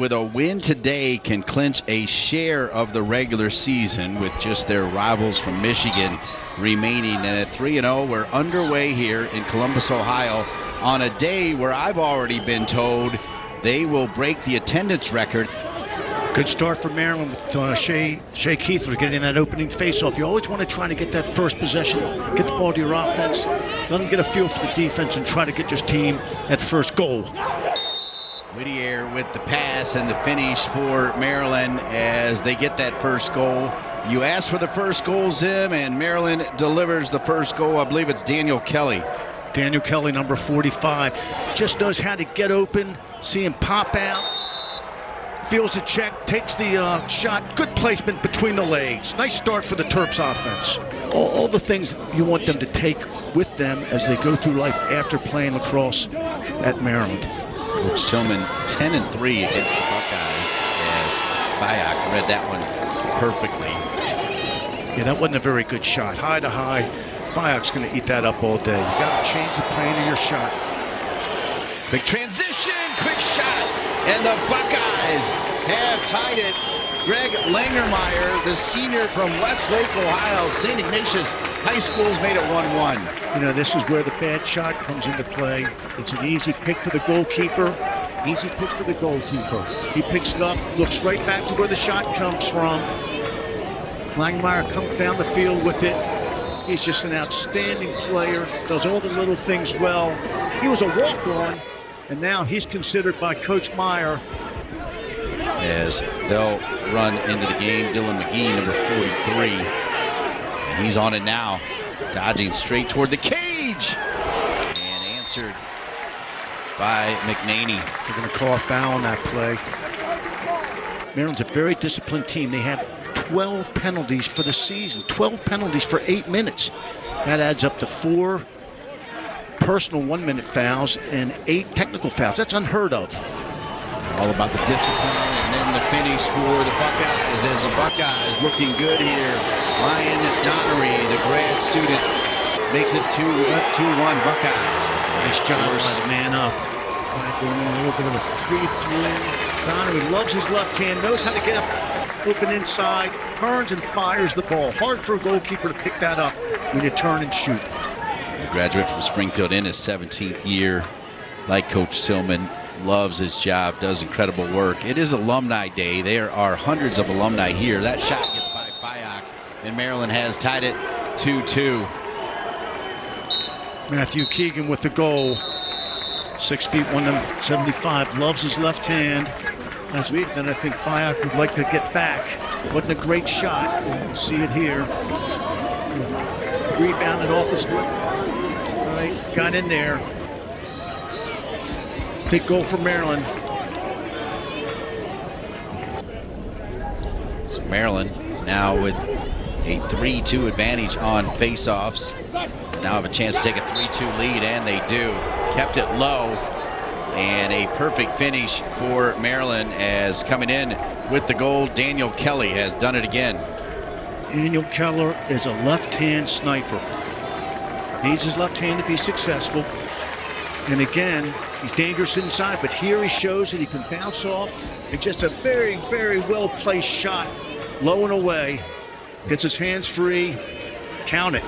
With a win today can clinch a share of the regular season with just their rivals from Michigan remaining. And at 3-0, we're underway here in Columbus, Ohio on a day where I've already been told they will break the attendance record. Good start for Maryland with Shea Keithler getting that opening faceoff. You always want to try to get that first possession, get the ball to your offense, let them get a feel for the defense and try to get your team that first goal. Whittier with the pass and the finish for Maryland as they get that first goal. You asked for the first goal, Zim, and Maryland delivers the first goal. I believe it's Daniel Kelly. Daniel Kelly, number 45, just knows how to get open, see him pop out, feels the check, takes the shot. Good placement between the legs. Nice start for the Terps offense. All the things you want them to take with them as they go through life after playing lacrosse at Maryland. Coach Tillman 10-3 against the Buckeyes as Fayak read that one perfectly. Yeah, that wasn't a very good shot. High to high. Fayak's going to eat that up all day. You got to change the plane of your shot. Quick transition, quick shot, and the Buckeyes have tied it. Greg Langermeyer, the senior from Westlake, Ohio, St. Ignatius High School's made it 1-1. You know, this is where the bad shot comes into play. It's an easy pick for the goalkeeper. Easy pick for the goalkeeper. He picks it up, looks right back to where the shot comes from. Langermeyer comes down the field with it. He's just an outstanding player, does all the little things well. He was a walk-on, and now he's considered by Coach Meyer. As they'll run into the game, Dylan McGee, number 43. And he's on it now, dodging straight toward the cage. And answered by McNaney. They're going to call a foul on that play. Maryland's a very disciplined team. They have 12 penalties for the season, 12 penalties for 8 minutes. That adds up to 4 personal 1-minute fouls and 8 technical fouls. That's unheard of. All about the discipline, and then the finish for the Buckeyes as the Buckeyes looking good here. Ryan Donnery, the grad student, makes it 2-1 Buckeyes. Nice job by the man up. Doing a little bit of a 3-3. Donnery loves his left hand, knows how to get up, open inside, turns and fires the ball. Hard for a goalkeeper to pick that up when you turn and shoot. A graduate from Springfield in his 17th year, like Coach Tillman. Loves his job, does incredible work. It is Alumni Day. There are hundreds of alumni here. That shot gets by Fayak, and Maryland has tied it 2-2. Matthew Keegan with the goal. 6 feet 175. Loves his left hand. And I think Fayak would like to get back. Wasn't a great shot. You see it here. Rebounded off his left. All right, got in there. Big goal for Maryland. So Maryland now with a 3-2 advantage on faceoffs. Now have a chance to take a 3-2 lead, and they do. Kept it low, and a perfect finish for Maryland as coming in with the goal, Daniel Kelly has done it again. Daniel Keller is a left-hand sniper. Needs his left hand to be successful. And again, he's dangerous inside, but here he shows that he can bounce off. And just a very, very well-placed shot, low and away. Gets his hands free. Count it.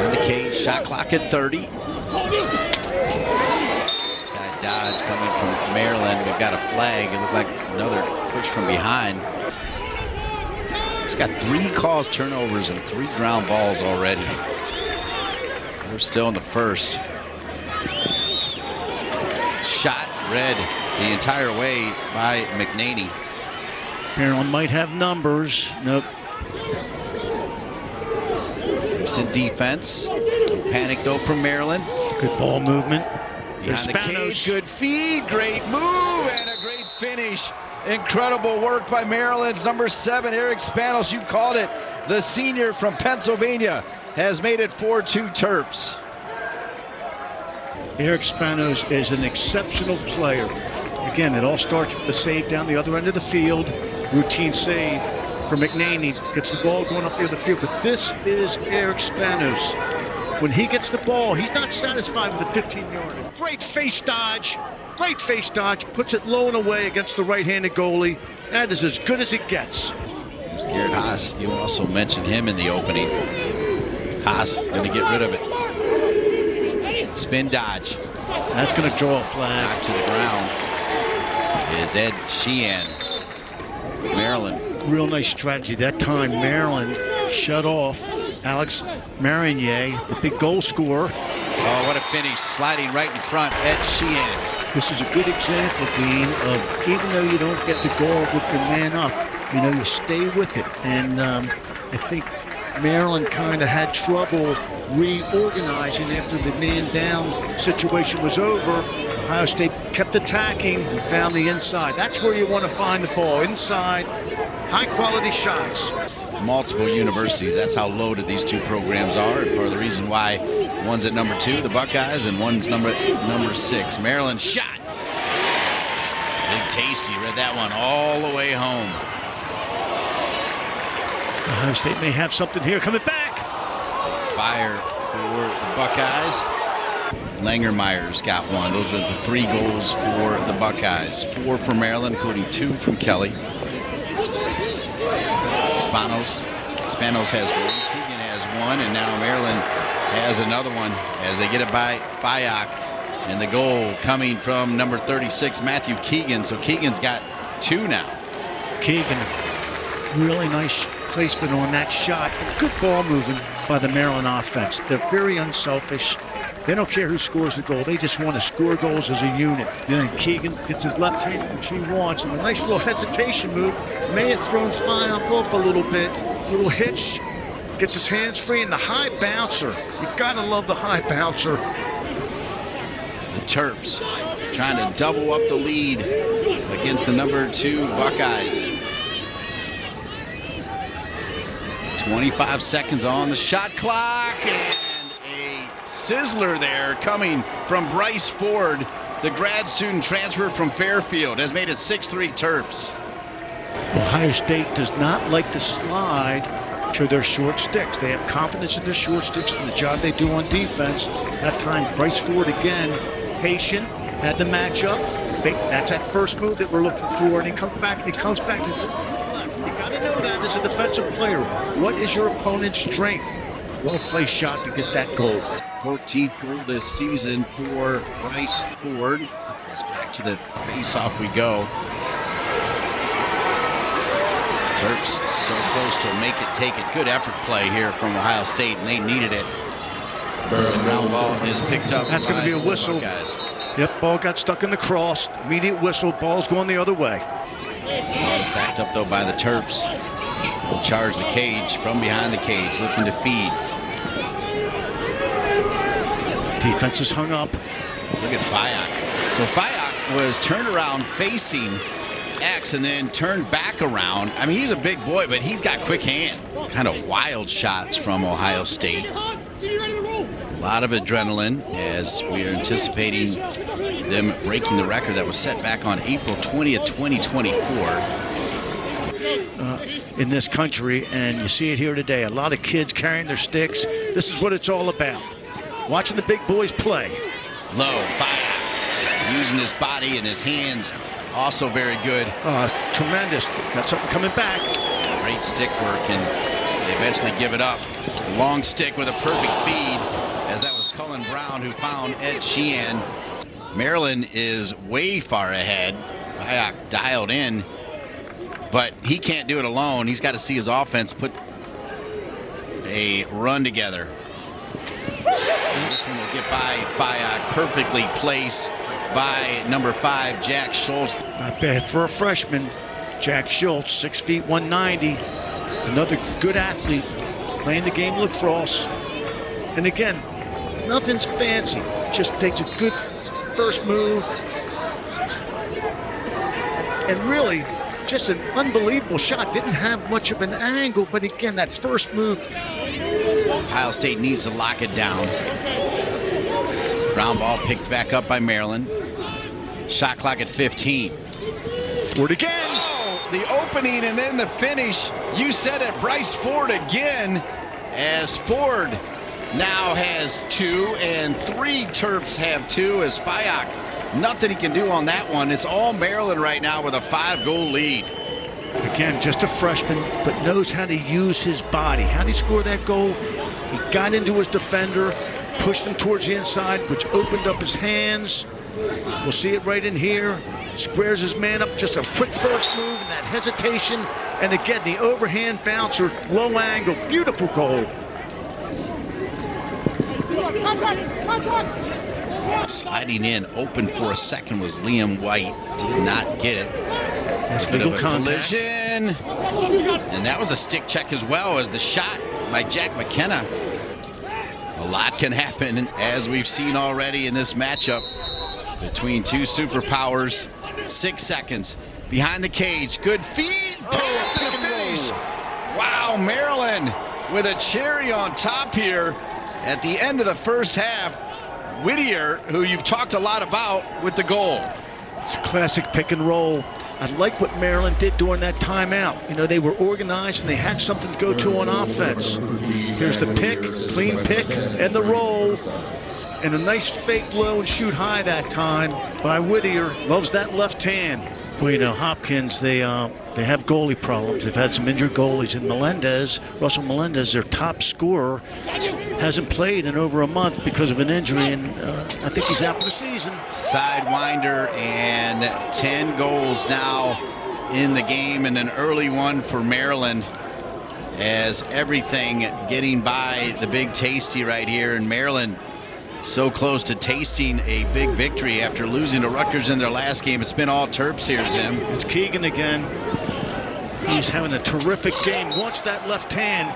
In the cage, shot clock at 30. Side dodge coming from Maryland. We've got a flag. It looked like another push from behind. He's got 3 caused turnovers and 3 ground balls already. We're still in the first. Shot read the entire way by McNaney. Maryland might have numbers. Nope. Decent defense. Panic though from Maryland. Good ball movement. Behind the cage, good feed, great move, and a great finish. Incredible work by Maryland's number 7, Eric Spanos. You called it. The senior from Pennsylvania has made it 4-2 Terps. Eric Spanos is an exceptional player. Again, it all starts with the save down the other end of the field. Routine save for McNaney. Gets the ball going up the other field. But this is Eric Spanos. when he gets the ball, he's not satisfied with the 15-yarder. Great face dodge. Great face dodge. Puts it low and away against the right-handed goalie. That is as good as it gets. There's Garrett Haas. You also mentioned him in the opening. Haas going to get rid of it. Spin dodge. That's going to draw a flag. Back to the ground is Ed Sheehan. Maryland. Real nice strategy. That time, Maryland shut off Alex Marinier, the big goal scorer. Oh, what a finish. Sliding right in front, Ed Sheehan. This is a good example, Dean, of even though you don't get the goal with your man up, you stay with it. And I think Maryland kind of had trouble reorganizing after the man down situation was over. Ohio State kept attacking and found the inside. That's where you want to find the ball, inside, high-quality shots. Multiple universities, that's how loaded these two programs are, and part of the reason why one's at number 2, the Buckeyes, and one's number 6. Maryland shot. Big Tasty read that one all the way home. Ohio State may have something here. Coming back. Fire for the Buckeyes. Langermeyer's got one. Those are the 3 goals for the Buckeyes. 4 for Maryland, including 2 from Kelly. Spanos has one. Keegan has one, and now Maryland has another one as they get it by Fayak. And the goal coming from number 36, Matthew Keegan. So Keegan's got 2 now. Keegan, really nice placement on that shot. Good ball moving by the Maryland offense. They're very unselfish. They don't care who scores the goal. They just want to score goals as a unit. Then Keegan gets his left hand, which he wants. And a nice little hesitation move. May have thrown Fayak off a little bit. Little hitch. Gets his hands free. And the high bouncer. You got to love the high bouncer. The Terps trying to double up the lead against the number 2 Buckeyes. 25 seconds on the shot clock, and a sizzler there coming from Bryce Ford. The grad student transfer from Fairfield has made it 6-3 Terps. Ohio State does not like to slide to their short sticks. They have confidence in their short sticks and the job they do on defense. That time, Bryce Ford again, patient, had the matchup. That's that first move that we're looking for, and he comes back and he comes back to who's left. You got to know that as a defensive player. What is your opponent's strength? Well-placed shot to get that goal. 14th goal this season for Bryce Ford. Back to the face-off we go. Terps so close to make it, take it. Good effort play here from Ohio State, and they needed it. The ground ball is picked up. That's going to be a whistle. Guys. Yep, ball got stuck in the cross. Immediate whistle. Ball's going the other way. Ball's backed up though by the Terps. Will charge the cage from behind the cage, looking to feed. Defense is hung up. Look at Fayak. So Fayak was turned around facing X and then turned back around. I mean, he's a big boy, but he's got quick hand. Kind of wild shots from Ohio State. A lot of adrenaline as we are anticipating them breaking the record that was set back on April 20th, 2024. In this country, and you see it here today. A lot of kids carrying their sticks. This is what it's all about. Watching the big boys play. Low, Fayak using his body and his hands. Also very good. Tremendous. Got something coming back. Great stick work, and they eventually give it up. Long stick with a perfect feed, as that was Cullen Brown who found Ed Sheehan. Maryland is way far ahead. Fayak dialed in, but he can't do it alone. He's got to see his offense put a run together. And this one will get by Fayak, perfectly placed by number 5, Jack Schultz. Not bad for a freshman. Jack Schultz, 6 feet 190. Another good athlete, playing the game lacrosse. And again, nothing's fancy. Just takes a good first move. And really, just an unbelievable shot. Didn't have much of an angle, but again, that first move. Ohio State needs to lock it down. Ground ball picked back up by Maryland. Shot clock at 15. Ford again. Oh, the opening and then the finish. You said it, Bryce Ford again, as Ford now has 2, and 3 Terps have 2 as Fayok. Nothing he can do on that one. It's all Maryland right now with a 5-goal lead. Again, just a freshman, but knows how to use his body. How did he score that goal? He got into his defender, pushed him towards the inside, which opened up his hands. We'll see it right in here. Squares his man up, just a quick first move and that hesitation. And again, the overhand bouncer, low angle, beautiful goal. Sliding in, open for a second was Liam White. Did not get it. That's Bit legal of a contact. collision. And that was a stick check as well as the shot by Jack McKenna. A lot can happen, as we've seen already in this matchup between two superpowers. 6 seconds behind the cage. Good feed. Pass and a finish. Wow, Maryland with a cherry on top here at the end of the first half. Whittier, who you've talked a lot about, with the goal. It's a classic pick and roll. I like what Maryland did during that timeout. You know, they were organized and they had something to go to on offense. Here's the pick, clean pick, and the roll. And a nice fake low and shoot high that time by Whittier. Loves that left hand. Well, you know, Hopkins, they have goalie problems. They've had some injured goalies. And Melendez, Russell Melendez, their top scorer, hasn't played in over a month because of an injury, and I think he's out for the season. Sidewinder, and 10 goals now in the game, and an early one for Maryland, as everything getting by the big Tasty right here. And Maryland so close to tasting a big victory after losing to Rutgers in their last game. It's been all Terps here, Zim. It's Keegan again. He's having a terrific game. Wants that left hand.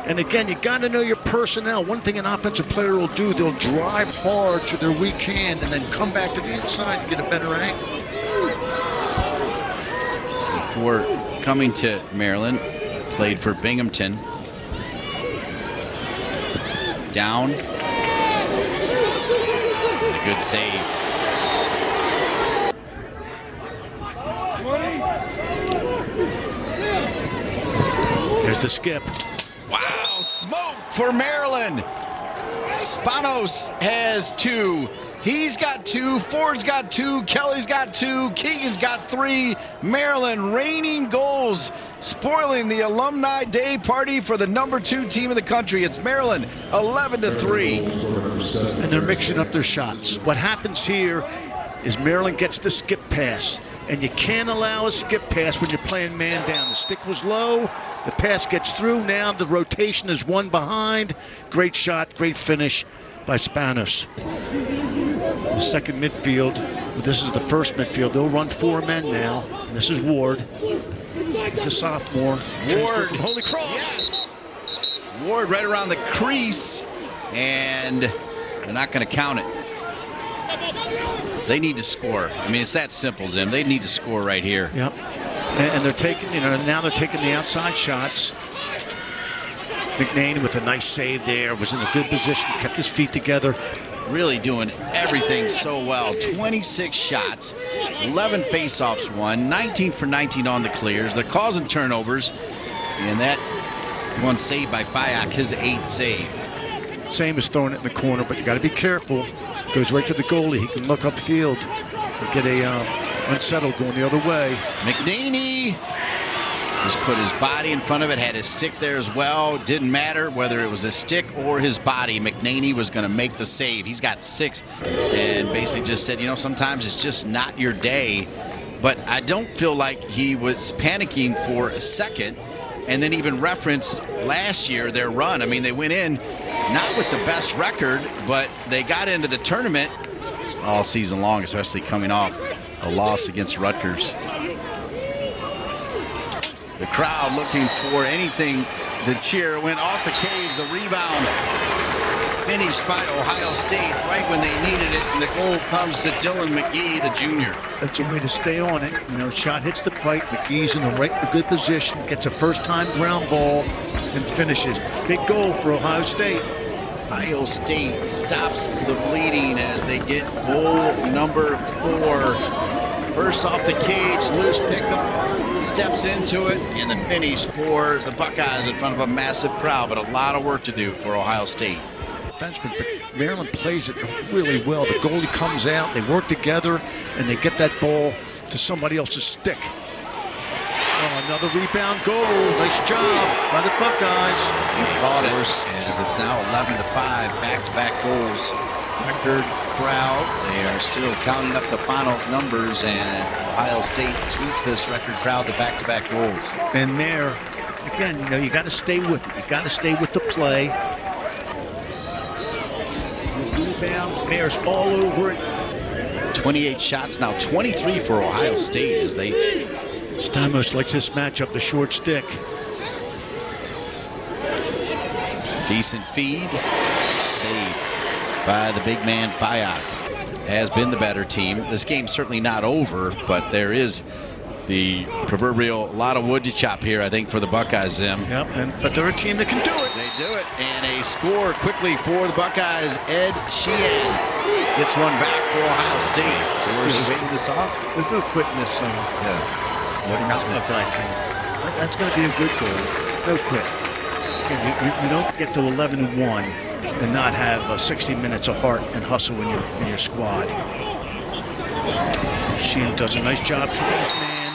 And again, you got to know your personnel. One thing an offensive player will do, they'll drive hard to their weak hand and then come back to the inside to get a better angle. Before coming to Maryland, played for Binghamton. Down. A good save. There's the skip. Wow, smoke for Maryland. Spanos has 2. He's got 2. Ford's got 2. Kelly's got 2. Keegan's got 3. Maryland raining goals, spoiling the alumni day party for the #2 team in the country. It's Maryland 11-3. And they're mixing up their shots. What happens here is Maryland gets the skip pass. And you can't allow a skip pass when you're playing man down. The stick was low. The pass gets through. Now the rotation is one behind. Great shot, great finish by Spanos. The second midfield. This is the first midfield. They'll run 4 men now. And this is Ward. He's a sophomore. Ward from Holy Cross. Yes. Ward right around the crease. And they're not going to count it. They need to score. I mean, it's that simple, Zim. They need to score right here. Yep. And they're taking, you know, now they're taking the outside shots. McNaney with a nice save there, was in a good position, kept his feet together. Really doing everything so well. 26 shots, 11 faceoffs won, 19 for 19 on the clears. They're causing turnovers, and that one saved by Fayok, his 8th save. Same as throwing it in the corner, but you got to be careful. Goes right to the goalie. He can look upfield and get a unsettled going the other way. McNaney just put his body in front of it, had his stick there as well. Didn't matter whether it was a stick or his body. McNaney was going to make the save. He's got 6 and basically just said, you know, sometimes it's just not your day. But I don't feel like he was panicking for a second, and then even referenced last year their run. I mean, they went in not with the best record, but they got into the tournament all season long, especially coming off a loss against Rutgers. The crowd looking for anything to cheer. Went off the cage, the rebound finished by Ohio State right when they needed it, and the goal comes to Dylan McGee, the junior. That's a way to stay on it. You know, shot hits the pipe. McGee's in a good position, gets a first-time ground ball, and finishes. Big goal for Ohio State. Ohio State stops the bleeding as they get goal number 4. First off the cage, loose pickup, steps into it, and the finish for the Buckeyes in front of a massive crowd, but a lot of work to do for Ohio State. defenseman, but Maryland plays it really well. The goalie comes out, they work together, and they get that ball to somebody else's stick. Oh, another rebound goal. Nice job by the Buckeyes. As it's now 11-5, back-to-back goals. Record crowd. They are still counting up the final numbers, and Ohio State tweaks this record crowd to back-to-back goals. And there, again, you got to stay with it. You got to stay with the play. Rebound, Mayor's all over it. 28 shots now, 23 for Ohio State as they. Stamos likes this matchup, the short stick. Decent feed, saved by the big man Fayak. Has been the better team. This game's certainly not over, but there is the proverbial lot of wood to chop here, I think, for the Buckeyes, Zim. Yep, but they're a team that can do it. They do it. And a score quickly for the Buckeyes. Ed Sheehan gets one back for Ohio State. Is waiting this off? There's no quickness. That's Buckeye team. That's going to be a good goal. No quit. You don't get to 11-1 and not have 60 minutes of heart and hustle in your squad. Sheehan does a nice job keeping his man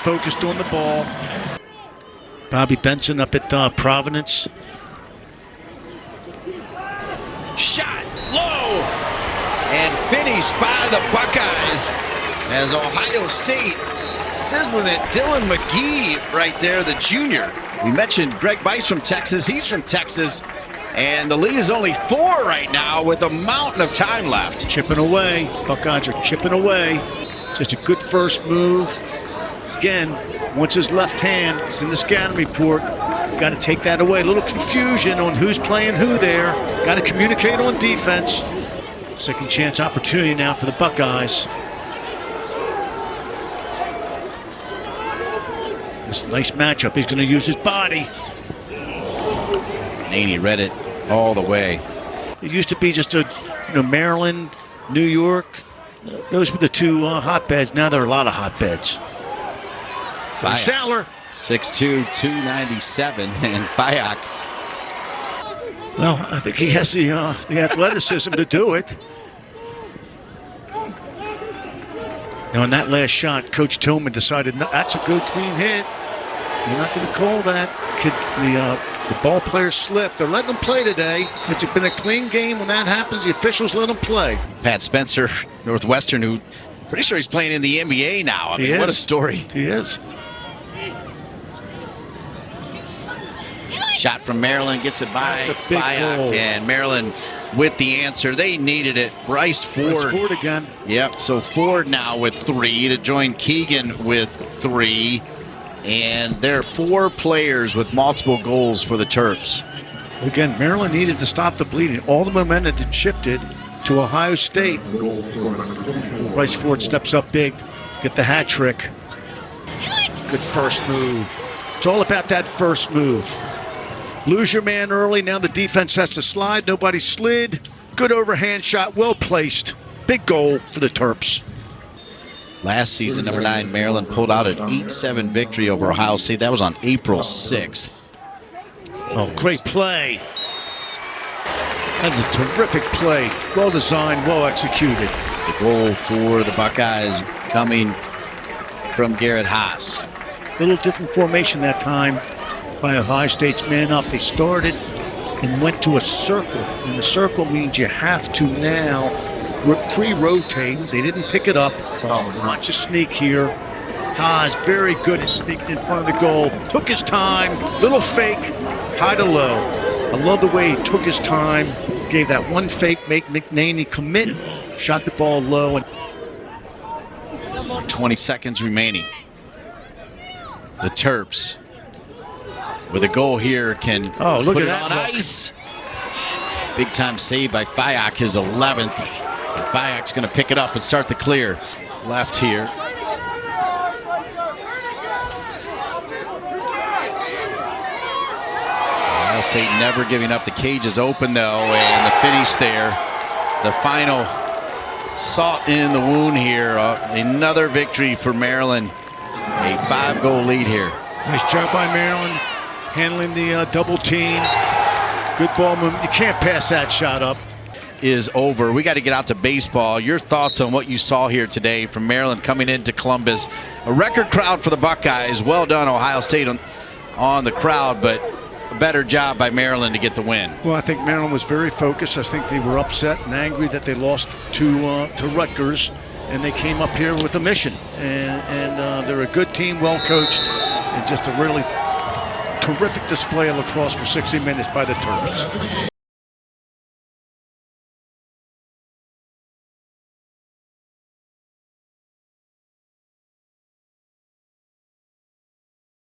focused on the ball. Bobby Benson up at Providence. Shot low and finished by the Buckeyes as Ohio State sizzling it. Dylan McGee right there, the junior. We mentioned Greg Bice from Texas. He's from Texas. And the lead is only 4 right now with a mountain of time left. Chipping away. Buckeyes are chipping away. Just a good first move. Again, once his left hand is in the scouting report, got to take that away. A little confusion on who's playing who there. Got to communicate on defense. Second chance opportunity now for the Buckeyes. This is a nice matchup. He's going to use his body. Naney read it all the way. It used to be just Maryland, New York. Those were the two hotbeds. Now there are a lot of hotbeds. Shaller. 6'2", 297, and Fayak. Well, I think he has the athleticism to do it. Now, in that last shot, Coach Tillman decided that's a good clean hit. You're not going to call that. The ball player slipped. They're letting them play today. It's been a clean game. When that happens, the officials let them play. Pat Spencer, Northwestern, who pretty sure he's playing in the NBA now. I mean, what a story. He is. Shot from Maryland, gets it by Fayak, and Maryland with the answer. They needed it. Bryce Ford. Ford again. Yep, so Ford now with 3 to join Keegan with 3. And there are 4 players with multiple goals for the Terps. Again, Maryland needed to stop the bleeding. All the momentum had shifted to Ohio State. Bryce Ford steps up big to get the hat trick. Good first move. It's all about that first move. Lose your man early. Now the defense has to slide. Nobody slid. Good overhand shot. Well placed. Big goal for the Terps. Last season, number 9, Maryland pulled out an 8-7 victory over Ohio State. That was on April 6th. Oh, great play. That's a terrific play. Well designed, well executed. The goal for the Buckeyes coming from Garrett Haas. A little different formation that time by Ohio State's man up. They started and went to a circle. And the circle means you have to now pre-rotate. They didn't pick it up. Watch a sneak here. Haas very good at sneaking in front of the goal. Took his time. Little fake. High to low. I love the way he took his time. Gave that one fake, make McNaney commit. Shot the ball low. 20 seconds remaining. The Terps with a goal here can look put at it that on ice. Big time save by Fayak, his 11th. And Fayak's going to pick it up and start the clear. Left here. Ohio State never giving up. The cage is open though, and the finish there. The final salt in the wound here. Another victory for Maryland. A 5-goal lead here. Nice job by Maryland handling the double team. Good ball movement. You can't pass that shot up. Is over. We got to get out to baseball. Your thoughts on what you saw here today from Maryland coming into Columbus. A record crowd for the Buckeyes. Well done, Ohio State, on the crowd, but a better job by Maryland to get the win. Well, I think Maryland was very focused. I think they were upset and angry that they lost to Rutgers, and they came up here with a mission. And they're a good team, well coached, and just a really terrific display of lacrosse for 60 minutes by the Terps.